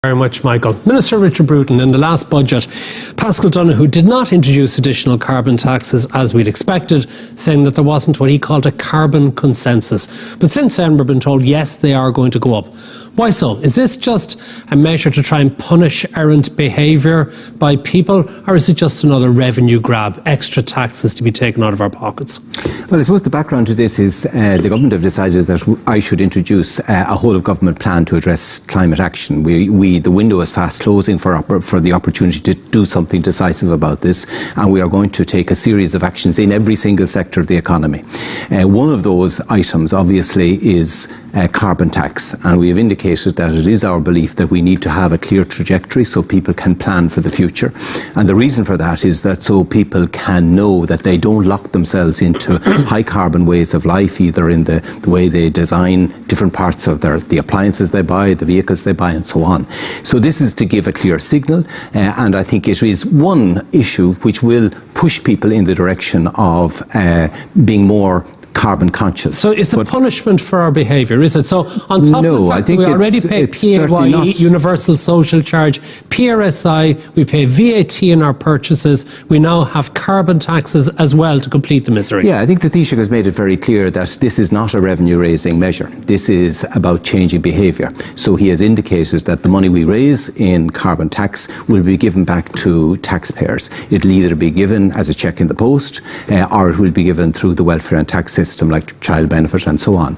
Very much, Michael. Minister Richard Bruton, in the last budget, Paschal Donohoe did not introduce additional carbon taxes as we'd expected, saying that there wasn't what he called a carbon consensus. But since then, we've been told, yes, they are going to go up. Why so? Is this just a measure to try and punish errant behaviour by people, or is it just another revenue grab, extra taxes to be taken out of our pockets? Well, I suppose the background to this is the government have decided that I should introduce a whole-of-government plan to address climate action. The window is fast closing for the opportunity to do something decisive about this, and we are going to take a series of actions in every single sector of the economy. One of those items, obviously, is carbon tax, and we have indicated that it is our belief that we need to have a clear trajectory so people can plan for the future. And the reason for that is that so people can know that they don't lock themselves into high carbon ways of life, either in the way they design different parts of the appliances they buy, the vehicles they buy, and so on. So this is to give a clear signal, and I think it is one issue which will push people in the direction of being more carbon conscious. So it's a punishment for our behaviour, is it? So on top of the fact that we already pay PAYE, Universal Social Charge, PRSI, we pay VAT in our purchases, we now have carbon taxes as well to complete the misery. Yeah, I think the Taoiseach has made it very clear that this is not a revenue raising measure. This is about changing behaviour. So he has indicated that the money we raise in carbon tax will be given back to taxpayers. It'll either be given as a cheque in the post or it will be given through the welfare and tax system like child benefit and so on.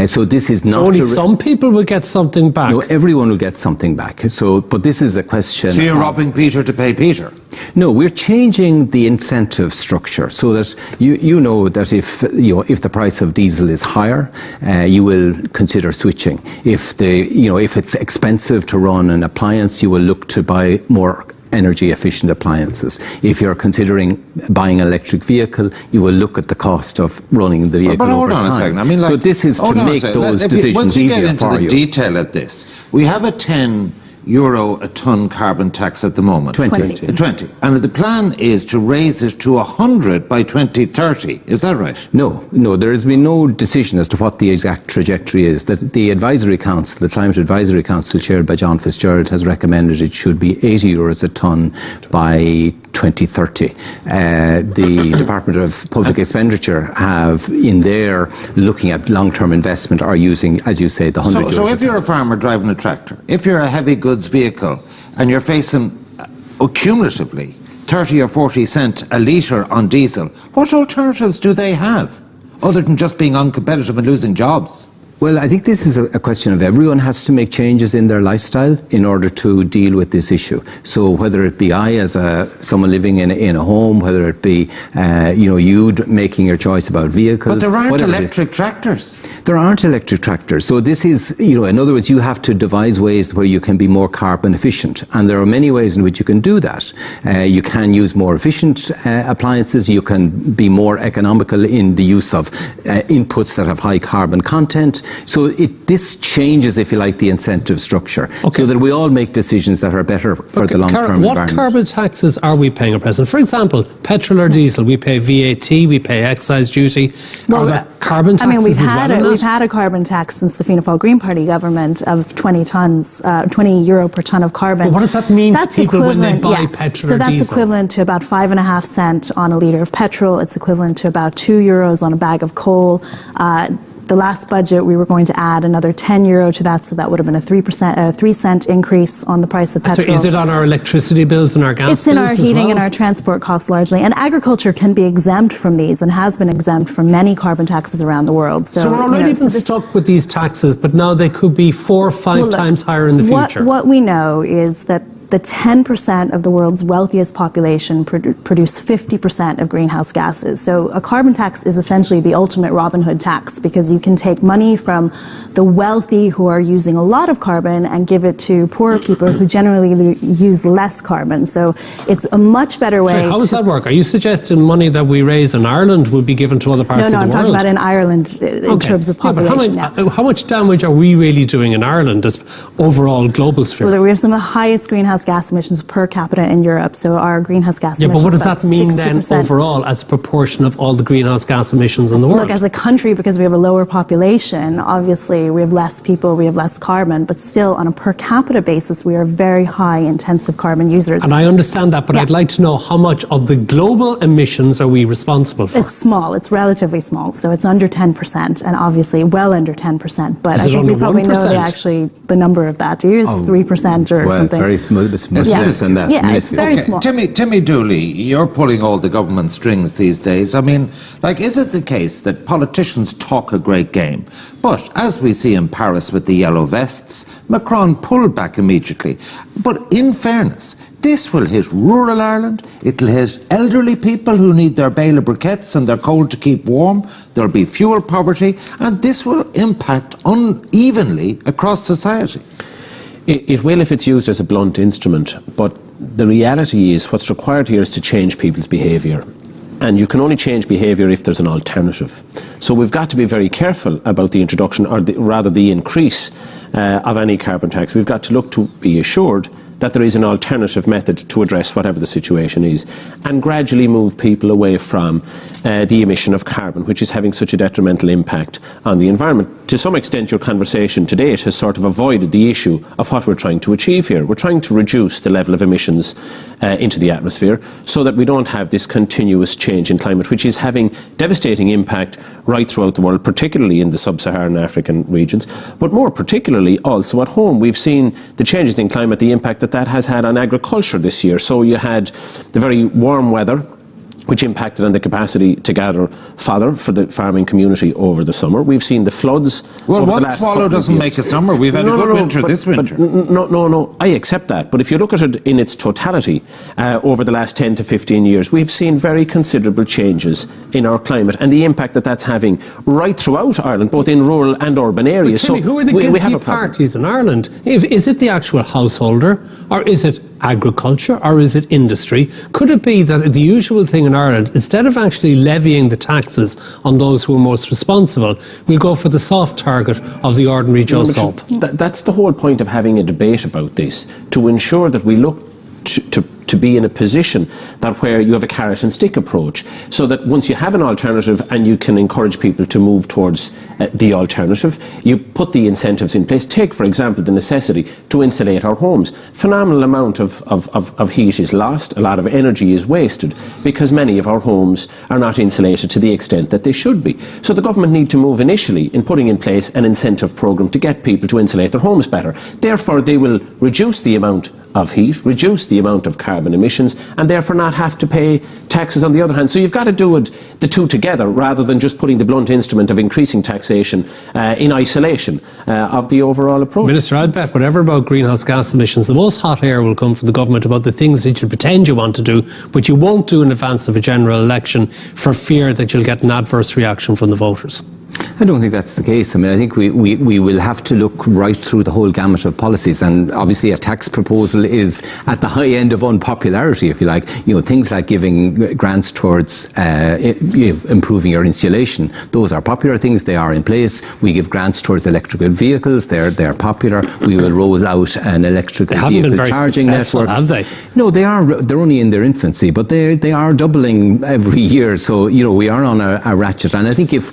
So this is not... So only some people will get something back? No, everyone will get something back. So, but this is a question... So you're robbing Peter to pay Peter? No, we're changing the incentive structure so that you know that if the price of diesel is higher, you will consider switching. If it's expensive to run an appliance, you will look to buy more energy efficient appliances. If you're considering buying an electric vehicle, you will look at the cost of running the vehicle. But hold on a second. I mean, so this is to make those decisions easier for you. Once you get into the detail of this, we have a €10 a tonne carbon tax at the moment. 20. And the plan is to raise it to 100 by 2030. Is that right? No, there has been no decision as to what the exact trajectory is. That the Advisory Council, the Climate Advisory Council chaired by John Fitzgerald, has recommended it should be €80 a tonne by 2030. The Department of Public Expenditure have, in their looking at long-term investment, are using, as you say, the 100 So if you're a farmer driving a tractor, if you're a heavy goods vehicle, and you're facing cumulatively 30 or 40 cent a litre on diesel, what alternatives do they have other than just being uncompetitive and losing jobs? Well, I think this is a question of everyone has to make changes in their lifestyle in order to deal with this issue. So whether it be I as someone living in a home, whether it be you making your choice about vehicles. But there aren't electric tractors. There aren't electric tractors. So this is, in other words, you have to devise ways where you can be more carbon efficient. And there are many ways in which you can do that. You can use more efficient appliances. You can be more economical in the use of inputs that have high carbon content. So this changes, if you like, the incentive structure, so that we all make decisions that are better for the long-term environment. What carbon taxes are we paying at present? For example, petrol or diesel, we pay VAT, we pay excise duty. Are there carbon taxes we've had a carbon tax since the Fianna Fáil Green Party government of 20 euro per tonne of carbon. But what does that mean to people when they buy petrol or diesel? So that's equivalent to about 5.5 cents on a litre of petrol. It's equivalent to about €2 on a bag of coal. The last budget, we were going to add another €10 to that, so that would have been a 3 cent increase on the price of petrol. So is it on our electricity bills and our gas bills? It's in our heating and our transport costs largely. And agriculture can be exempt from these and has been exempt from many carbon taxes around the world. So we're already been stuck with these taxes, but now they could be 4 or 5 times higher in the future. What we know is that the 10% of the world's wealthiest population produce 50% of greenhouse gases. So a carbon tax is essentially the ultimate Robin Hood tax, because you can take money from the wealthy who are using a lot of carbon and give it to poorer people who generally use less carbon. So it's a much better way. How does that work? Are you suggesting money that we raise in Ireland would be given to other parts of the world? No, I'm talking about in Ireland in terms of population. How much damage are we really doing in Ireland as overall global sphere? Well, we have some of the highest greenhouse greenhouse gas emissions per capita in Europe. So our greenhouse gas emissions. But what does that mean 60%. then overall as a proportion of all the greenhouse gas emissions in the world? Look, as a country, because we have a lower population, obviously we have less people, we have less carbon, but still on a per capita basis, we are very high intensive carbon users. And I understand that, but I'd like to know how much of the global emissions are we responsible for? It's small, it's relatively small, so it's under 10%, and obviously well under 10%, but Is I it think under we probably know 1%? the number of that. Do you? It's 3% or well, something. very it's much less than that. Yeah, it's very Okay, small. Timmy Dooley, you're pulling all the government strings these days. I mean, like, is it the case that politicians talk a great game, but as we see in Paris with the yellow vests, Macron pulled back immediately? But in fairness, this will hit rural Ireland, it'll hit elderly people who need their bale of briquettes and their coal to keep warm, there'll be fuel poverty, and this will impact unevenly across society. It will if it's used as a blunt instrument, but the reality is what's required here is to change people's behaviour. And you can only change behaviour if there's an alternative. So we've got to be very careful about the introduction, or rather the increase of any carbon tax. We've got to look to be assured that there is an alternative method to address whatever the situation is, and gradually move people away from the emission of carbon, which is having such a detrimental impact on the environment. To some extent, your conversation to date has sort of avoided the issue of what we're trying to achieve here. We're trying to reduce the level of emissions into the atmosphere so that we don't have this continuous change in climate, which is having devastating impact right throughout the world, particularly in the sub-Saharan African regions, but more particularly also at home. We've seen the changes in climate, the impact that has had on agriculture this year. So you had the very warm weather, which impacted on the capacity to gather fodder for the farming community over the summer. We've seen the floods. Well, one swallow doesn't make a summer. We've had a good winter this winter. No, I accept that. But if you look at it in its totality, over the last 10 to 15 years, we've seen very considerable changes in our climate and the impact that that's having right throughout Ireland, both in rural and urban areas. Timmy, who are the guilty parties in Ireland? Is it the actual householder, or is it agriculture, or is it industry? Could it be that the usual thing in Ireland, instead of actually levying the taxes on those who are most responsible, we'll go for the soft target of the ordinary Joe Soap? That's the whole point of having a debate about this, to ensure that we look to be in a position that where you have a carrot and stick approach, so that once you have an alternative and you can encourage people to move towards the alternative, you put the incentives in place. Take, for example, the necessity to insulate our homes. Phenomenal amount of heat is lost, a lot of energy is wasted because many of our homes are not insulated to the extent that they should be. So the government need to move initially in putting in place an incentive programme to get people to insulate their homes better. Therefore, they will reduce the amount of heat, reduce the amount of carbon emissions, and therefore not have to pay taxes on the other hand. So you've got to do the two together rather than just putting the blunt instrument of increasing taxation in isolation of the overall approach. Minister, I'll bet whatever about greenhouse gas emissions, the most hot air will come from the government about the things that you pretend you want to do, but you won't do in advance of a general election for fear that you'll get an adverse reaction from the voters. I don't think that's the case. I mean, I think we will have to look right through the whole gamut of policies, and obviously a tax proposal is at the high end of unpopularity, if you like. You know, things like giving grants towards improving your insulation, those are popular things, they are in place. We give grants towards electrical vehicles, they're popular. We will roll out an electrical vehicle charging network. Have they? No, they're only in their infancy, but they are doubling every year. So, you know, we are on a ratchet, and I think if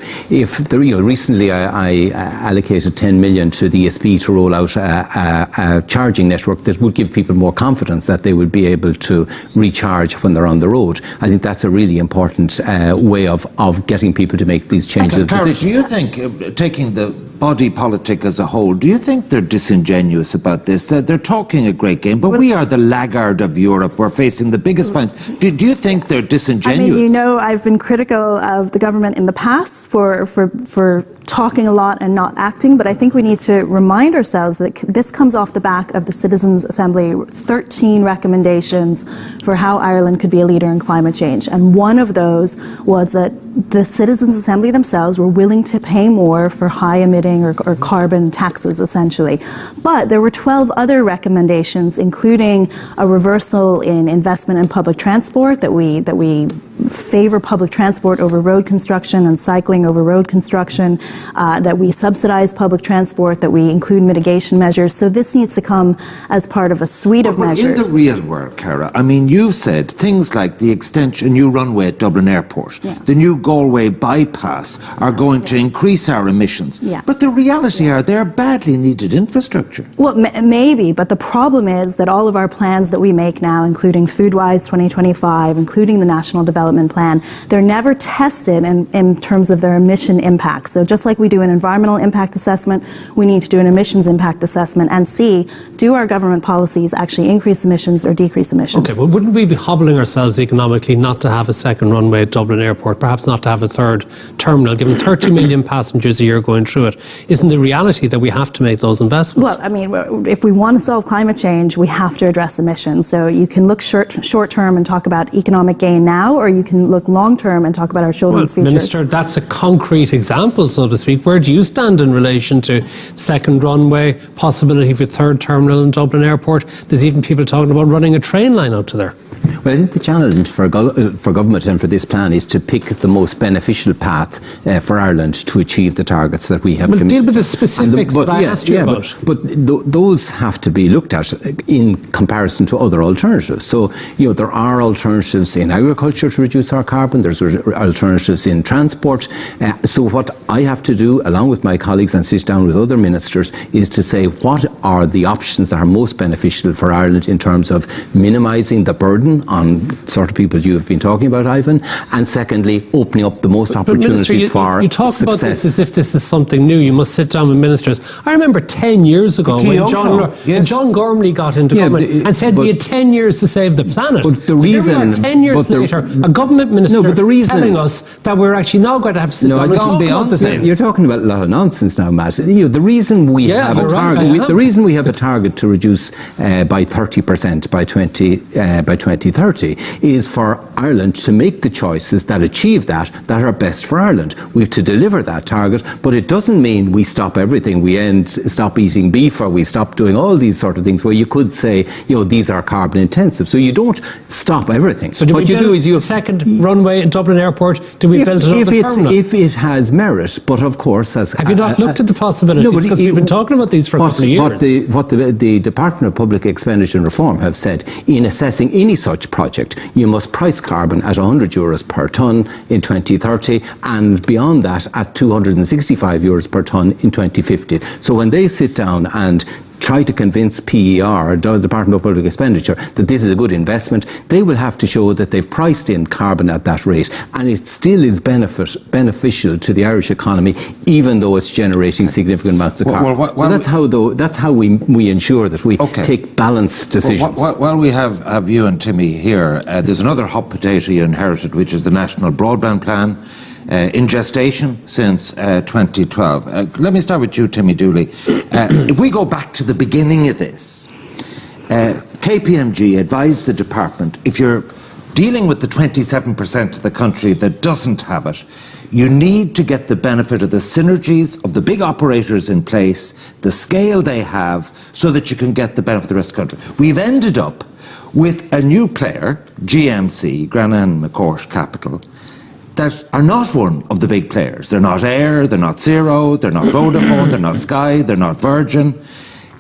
recently I allocated 10 million to the ESB to roll out a charging network that would give people more confidence that they would be able to recharge when they're on the road. I think that's a really important way of getting people to make these changes of Cara, decisions. do you think, taking the body politic as a whole, do you think they're disingenuous about this? They're talking a great game, but we are the laggard of Europe. We're facing the biggest fines. Do you think they're disingenuous? I mean, you know, I've been critical of the government in the past for talking a lot and not acting, but I think we need to remind ourselves that this comes off the back of the Citizens' Assembly 13 recommendations for how Ireland could be a leader in climate change. And one of those was that the Citizens' Assembly themselves were willing to pay more for high emitting or carbon taxes, essentially. But there were 12 other recommendations, including a reversal in investment in public transport that we favor public transport over road construction and cycling over road construction, that we subsidize public transport, that we include mitigation measures. So this needs to come as part of a suite of measures. In the real world, Cara, I mean, you've said things like the extension, new runway at Dublin Airport, the new Galway bypass are going to increase our emissions. But the reality are they're badly needed infrastructure. Well, maybe, but the problem is that all of our plans that we make now, including Foodwise 2025, including the National Development Plan, they're never tested in terms of their emission impact. So just like we do an environmental impact assessment, we need to do an emissions impact assessment and see, do our government policies actually increase emissions or decrease emissions? Okay, well, wouldn't we be hobbling ourselves economically not to have a second runway at Dublin Airport, perhaps not to have a third terminal, given 30 million passengers a year going through it? Isn't the reality that we have to make those investments? Well, I mean, if we want to solve climate change, we have to address emissions. So you can look short term and talk about economic gain now, or you can look long term and talk about our children's futures. Minister, that's a concrete example, so to speak. Where do you stand in relation to second runway, possibility of a third terminal in Dublin Airport? There's even people talking about running a train line out to there. Well, I think the challenge for government and for this plan is to pick the most beneficial path for Ireland to achieve the targets that we have committed. Deal with the specifics that I asked you about. But those have to be looked at in comparison to other alternatives. So, there are alternatives in agriculture to reduce our carbon, there's alternatives in transport. So what I have to do, along with my colleagues and sit down with other ministers, is to say what are the options that are most beneficial for Ireland in terms of minimising the burden on sort of people you have been talking about, Ivan, and secondly, opening up the most opportunities Minister, for you talk success. about this as if this is something new. You must sit down with ministers. I remember 10 years ago when John Gormley got into government and said we had 10 years to save the planet. But the so reason, here we are 10 years later, a government minister telling us that we're actually now going to have to sit down and talk about the things. You're talking about a lot of nonsense now, Matt. The reason we have a target, the reason we have a target to reduce by 30% by 2030 is for Ireland to make the choices that achieve that are best for Ireland. We have to deliver that target, but it doesn't mean we stop everything. We stop eating beef, or we stop doing all these sort of things where you could say, these are carbon intensive. So you don't stop everything. So what you do is you second runway in Dublin Airport. Do we build another terminal? If it has merit, but of course, have you not looked at the possibilities? Because we've been talking about these for a couple of years. What the Department of Public Expenditure and Reform have said in assessing any such project, you must price carbon at €100 per tonne in 2030, and beyond that at €265 per tonne in 2050. So when they sit down and try to convince PER, the Department of Public Expenditure, that this is a good investment, they will have to show that they've priced in carbon at that rate, and it still is beneficial to the Irish economy, even though it's generating significant amounts of carbon. So that's how we ensure that we take balanced decisions. While we have you and Timmy here, there's another hot potato you inherited, which is the National Broadband Plan. In gestation since 2012. Let me start with you, Timmy Dooley. If we go back to the beginning of this, KPMG advised the department, if you're dealing with the 27% of the country that doesn't have it, you need to get the benefit of the synergies of the big operators in place, the scale they have, so that you can get the benefit of the rest of the country. We've ended up with a new player, GMC, Grannan McCourt Capital, that are not one of the big players. They're not Air, they're not Zero, they're not Vodafone, they're not Sky, they're not Virgin.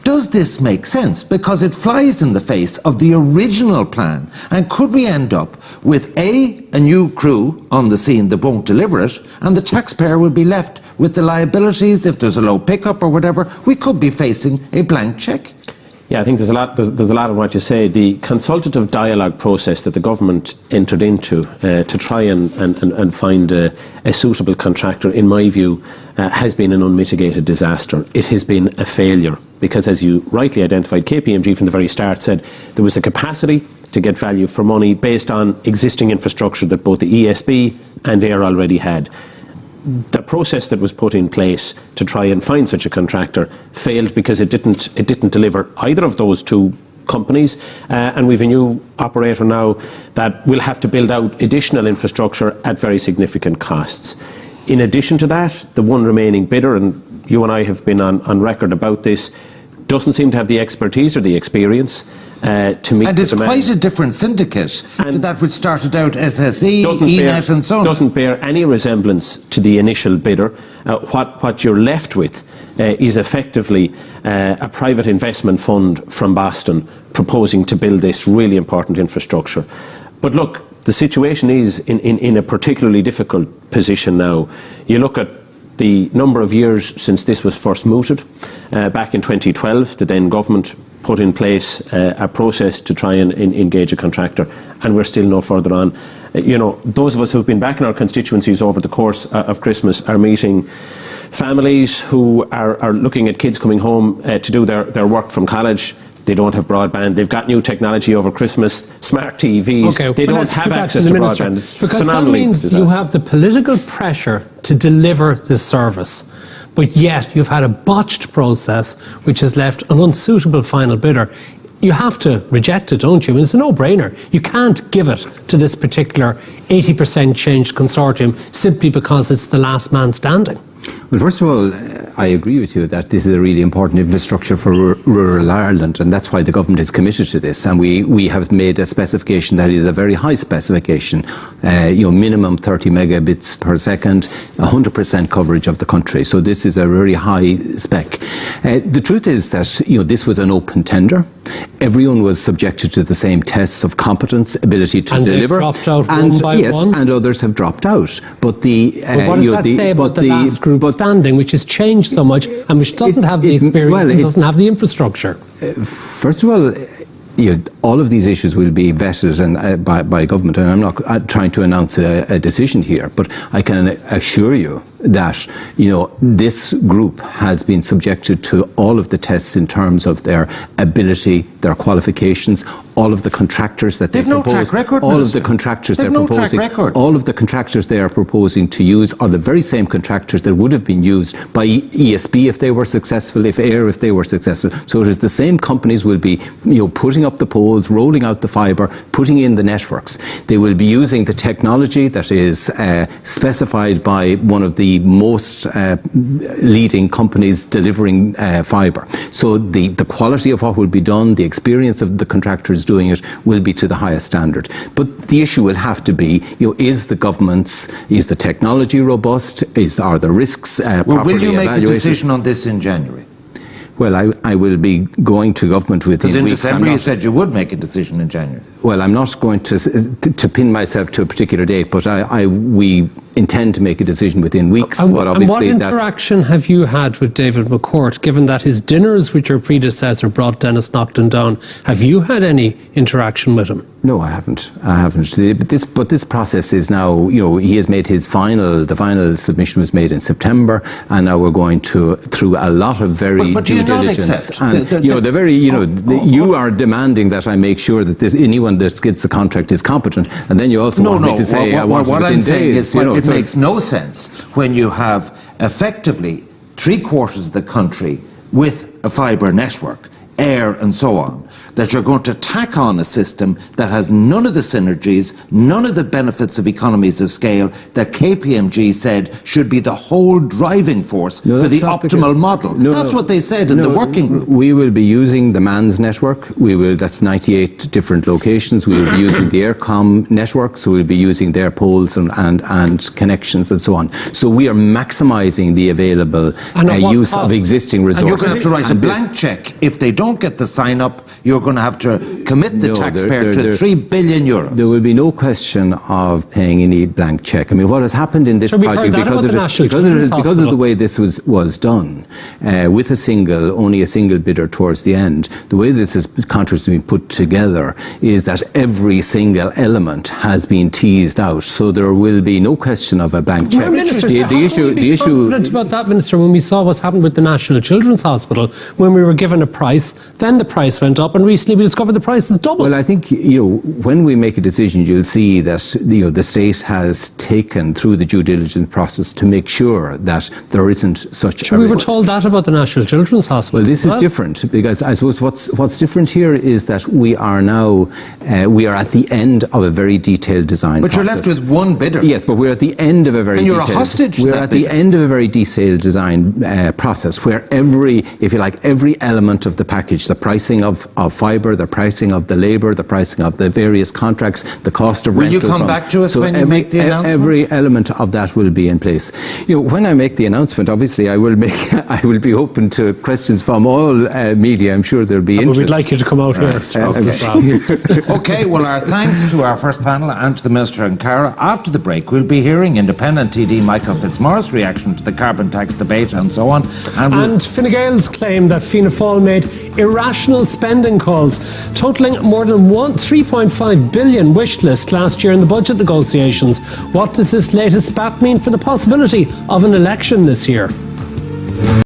Does this make sense? Because it flies in the face of the original plan. And could we end up with a new crew on the scene that won't deliver it, and the taxpayer will be left with the liabilities if there's a low pickup or whatever? We could be facing a blank cheque. Yeah, I think there's a lot of what you say. The consultative dialogue process that the government entered into to try and find a suitable contractor, in my view, has been an unmitigated disaster. It has been a failure because, as you rightly identified, KPMG from the very start said there was a capacity to get value for money based on existing infrastructure that both the ESB and AIR already had. The process that was put in place to try and find such a contractor failed because it didn't deliver either of those two companies, and we've a new operator now that will have to build out additional infrastructure at very significant costs. In addition to that, the one remaining bidder, and you and I have been on record about this, doesn't seem to have the expertise or the experience. to meet and the it's demand. quite a different syndicate to that which started out SSE, ENET and so on. Doesn't bear any resemblance to the initial bidder. What you're left with is effectively a private investment fund from Boston proposing to build this really important infrastructure. But look, the situation is in a particularly difficult position now. You look at the number of years since this was first mooted. Back in 2012, the then government put in place a process to try and engage a contractor, and we're still no further on. Those of us who've been back in our constituencies over the course of Christmas are meeting families who are looking at kids coming home to do their work from college. They don't have broadband. They've got new technology over Christmas, smart TVs. Okay, they don't have access to broadband. It's because that means you have the political pressure to deliver this service, but yet you've had a botched process which has left an unsuitable final bidder. You have to reject it, don't you? I mean, it's a no-brainer. You can't give it to this particular 80% changed consortium simply because it's the last man standing. Well, first of all, I agree with you that this is a really important infrastructure for rural Ireland, and that's why the government is committed to this. And we have made a specification that is a very high specification, minimum 30 megabits per second, 100% coverage of the country. So this is a very high spec. The truth is that this was an open tender. Everyone was subjected to the same tests of competence, ability to deliver, dropped out one by one. And others have dropped out. But what does that say about the last group standing, which has changed so much and which doesn't have the experience and doesn't have the infrastructure? First of all of these issues will be vetted by government, and I'm not trying to announce a decision here, but I can assure you that this group has been subjected to all of the tests in terms of their ability, their qualifications, all of the contractors that they propose, no track record, all of the contractors they're proposing, all of the contractors they are proposing to use are the very same contractors that would have been used by ESB if they were successful, if they were successful. So it is the same companies will be putting up the poles, rolling out the fibre, putting in the networks. They will be using the technology that is specified by one of the most leading companies delivering fibre. So the quality of what will be done, the experience of the contractors doing it will be to the highest standard. But the issue will have to be, is the technology robust? Are the risks properly evaluated? Will you make a decision on this in January? Well, I will be going to government within weeks. Because in December you said you would make a decision in January. Well, I'm not going to pin myself to a particular date, but we intend to make a decision within weeks. And what interaction have you had with David McCourt, given that his dinners with your predecessor brought Dennis Naughton down? Have you had any interaction with him? No, I haven't. But this process is now, he has made his the final submission was made in September, and now we're going through a lot of very due diligence. And you are demanding that I make sure that anyone that gets the contract is competent, and then you also want me to say I want it within days. What I'm saying is it makes no sense when you have effectively 3/4 of the country with a fibre network, air and so on, that you're going to tack on a system that has none of the synergies, none of the benefits of economies of scale that KPMG said should be the whole driving force for the optimal model. That's what they said in the working group. We will be using the MANS network. That's 98 different locations. We will be using the Aircom network, so we'll be using their poles and connections and so on. So we are maximising the available use of existing resources. And you're going to have to write a blank cheque. If they don't get the sign up, you're going to have to commit the taxpayer to €3 billion. There will be no question of paying any blank cheque. I mean, what has happened in this project, because of the way this was done, with only a single bidder towards the end, the way this contract has been put together is that every single element has been teased out. So there will be no question of a blank cheque. The issue confident about that, Minister, when we saw what's happened with the National Children's Hospital, when we were given a price, then the price went up, and recently we discovered the price is double. Well, I think when we make a decision, you'll see that the state has taken through the due diligence process to make sure that there isn't such. We were told that about the National Children's Hospital. Well, this is different, because I suppose what's different here is that we are now at the end of a very detailed design. But process. You're left with one bidder. Yes, but we're at the end of a very. And you're a hostage. We're at the end of a very detailed design process where every element of the package, the pricing of of fibre, the pricing of the labour, the pricing of the various contracts, the cost of rental. Will you come back to us when you make the announcement? Every element of that will be in place. When I make the announcement, obviously I will be open to questions from all media. I'm sure there'll be interest. We'd like you to come out here. Okay, well, our thanks to our first panel and to the Minister and Cara. After the break, we'll be hearing Independent TD Michael Fitzmaurice's reaction to the carbon tax debate and so on. And Fine Gael's claim that Fianna Fáil made irrational spending calls, totalling more than 3.5 billion wish list last year in the budget negotiations. What does this latest spat mean for the possibility of an election this year?